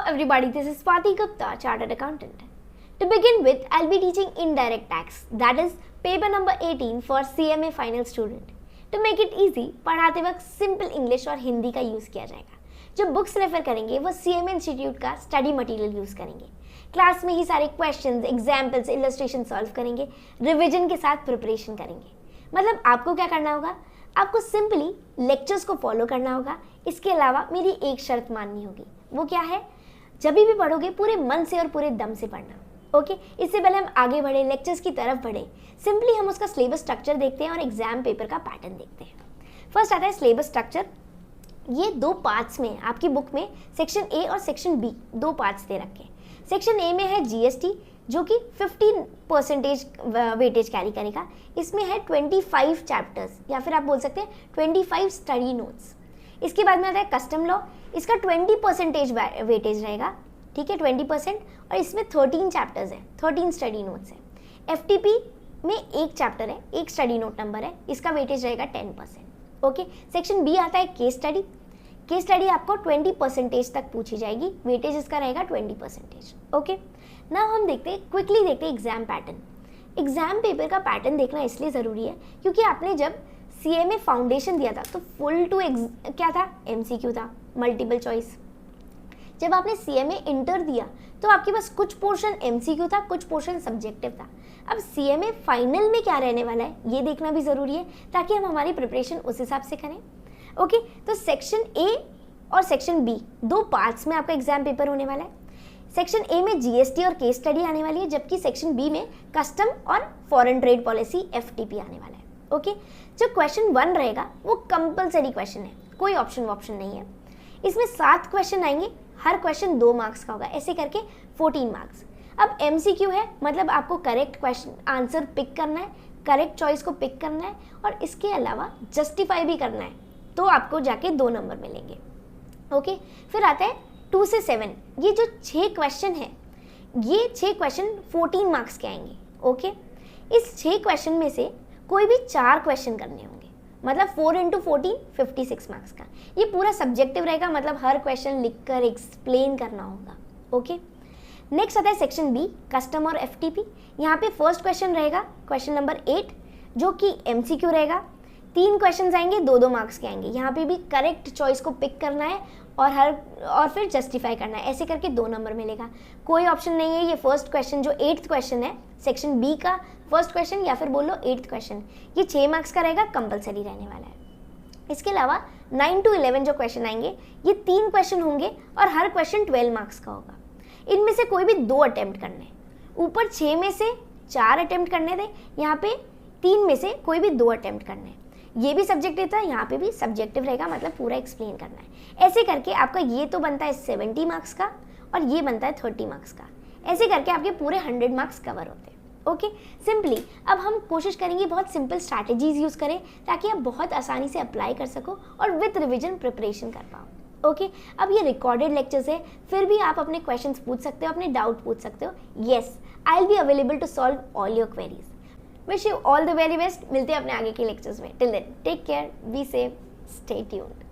everybody, this is Swati Gupta, Chartered Accountant. To begin with, I'll be teaching indirect tax, that is paper number 18 for CMA final student. To make it easy, पढ़ाते वक्त simple English और हिंदी का use किया जाएगा. जो books refer करेंगे वो CMA institute का स्टडी मटेरियल यूज़ करेंगे. क्लास में ही सारे क्वेश्चंस, एग्जाम्पल्स, इलस्ट्रेशन सॉल्व करेंगे, रिविजन के साथ प्रिपरेशन करेंगे. मतलब आपको क्या करना होगा? आपको सिंपली लेक्चर्स को फॉलो करना होगा. इसके अलावा मेरी एक शर्त माननी होगी. वो क्या है? जब भी पढ़ोगे पूरे मन से और पूरे दम से पढ़ना. ओके, इससे पहले हम आगे बढ़े, लेक्चर्स की तरफ बढ़े, सिंपली हम उसका सिलेबस स्ट्रक्चर देखते हैं और एग्जाम पेपर का पैटर्न देखते हैं. फर्स्ट आता है सिलेबस स्ट्रक्चर. ये दो पार्ट्स में आपकी बुक में सेक्शन ए और सेक्शन बी दो पार्ट्स दे रखे हैं. सेक्शन ए में है जीएसटी जो कि 15% वेटेज कैरी करेगा. इसमें है 25 चैप्टर्स या फिर आप बोल सकते हैं 25 स्टडी नोट्स. इसके बाद में आता है कस्टम लॉ. इसका 20% वेटेज रहेगा. ठीक है, 20%. और इसमें 13 चैप्टर्स हैं, 13 स्टडी नोट्स हैं. एफटीपी में एक चैप्टर है, एक स्टडी नोट नंबर है. इसका वेटेज रहेगा 10%. ओके, सेक्शन बी आता है केस स्टडी. केस स्टडी आपको 20% तक पूछी जाएगी. वेटेज इसका रहेगा 20%. ओके, नाउ हम देखते हैं, क्विकली देखते हैं एग्जाम पैटर्न. एग्जाम पेपर का पैटर्न देखना इसलिए ज़रूरी है क्योंकि आपने जब CMA फाउंडेशन दिया था तो फुल टू क्या था? MCQ था, मल्टीपल चॉइस. जब आपने CMA इंटर दिया तो आपके पास कुछ पोर्शन MCQ था, कुछ पोर्शन सब्जेक्टिव था. अब CMA फाइनल में क्या रहने वाला है ये देखना भी ज़रूरी है ताकि हम हमारी प्रिपरेशन उस हिसाब से करें. ओके, तो सेक्शन A और सेक्शन B दो पार्ट्स में आपका एग्जाम पेपर होने वाला है. सेक्शन A में GST और केस स्टडी आने वाली है, जबकि सेक्शन B में कस्टम और फॉरेन ट्रेड पॉलिसी FTP आने वाला है. ओके, जो क्वेश्चन 1 रहेगा वो कंपलसरी क्वेश्चन है, कोई ऑप्शन नहीं है. इसमें 7 क्वेश्चन आएंगे, हर क्वेश्चन 2 मार्क्स का होगा, ऐसे करके 14 मार्क्स. अब MCQ है, मतलब आपको करेक्ट क्वेश्चन आंसर पिक करना है, करेक्ट चॉइस को पिक करना है और इसके अलावा जस्टिफाई भी करना है, तो आपको जाके 2 नंबर मिलेंगे. ओके, फिर आता है 2 से 7. ये जो 6 क्वेश्चन है, ये 6 क्वेश्चन 14 मार्क्स के आएंगे. ओके, इस 6 क्वेश्चन में से कोई भी 4 क्वेश्चन करने होंगे, मतलब 4 × 14 56 मार्क्स का. ये पूरा सब्जेक्टिव रहेगा, मतलब हर क्वेश्चन लिखकर एक्सप्लेन करना होगा. ओके, नेक्स्ट आता है सेक्शन बी, कस्टम और FTP. यहाँ पे फर्स्ट क्वेश्चन रहेगा क्वेश्चन नंबर 8 जो कि MCQ रहेगा. 3 क्वेश्चन आएंगे, 2 मार्क्स के आएंगे. यहाँ पे भी करेक्ट चॉइस को पिक करना है और फिर जस्टिफाई करना है, ऐसे करके 2 नंबर मिलेगा. कोई ऑप्शन नहीं है. ये फर्स्ट क्वेश्चन जो 8th क्वेश्चन है सेक्शन बी का फर्स्ट क्वेश्चन या फिर बोल लो 8th क्वेश्चन, ये 6 मार्क्स का रहेगा, कंपलसरी रहने वाला है. इसके अलावा 9 to 11 जो क्वेश्चन आएंगे, ये 3 क्वेश्चन होंगे और हर क्वेश्चन 12 मार्क्स का होगा. इनमें से कोई भी 2 अटेम्प्ट करने, ऊपर 6 में से 4 अटेम्प्ट करने थे, यहाँ पे 3 में से कोई भी 2 अटेम्प्ट करने. ये भी सब्जेक्टिव था, यहाँ पे भी सब्जेक्टिव रहेगा, मतलब पूरा एक्सप्लेन करना है. ऐसे करके आपका ये तो बनता है 70 मार्क्स का और ये बनता है 30 मार्क्स का. ऐसे करके आपके पूरे 100 मार्क्स कवर होते हैं. ओके, सिंपली अब हम कोशिश करेंगे बहुत सिंपल स्ट्रैटेजीज यूज़ करें ताकि आप बहुत आसानी से अप्लाई कर सको और विद रिविजन प्रिपरेशन कर पाओ. ओके, अब ये रिकॉर्डेड लेक्चर्स है, फिर भी आप अपने क्वेश्चंस पूछ सकते हो, अपने डाउट पूछ सकते हो. Yes, I will be available to solve all your queries. Wish you all the very best. मिलते हैं अपने आगे के लेक्चर्स में. Till then take care, be safe, stay tuned.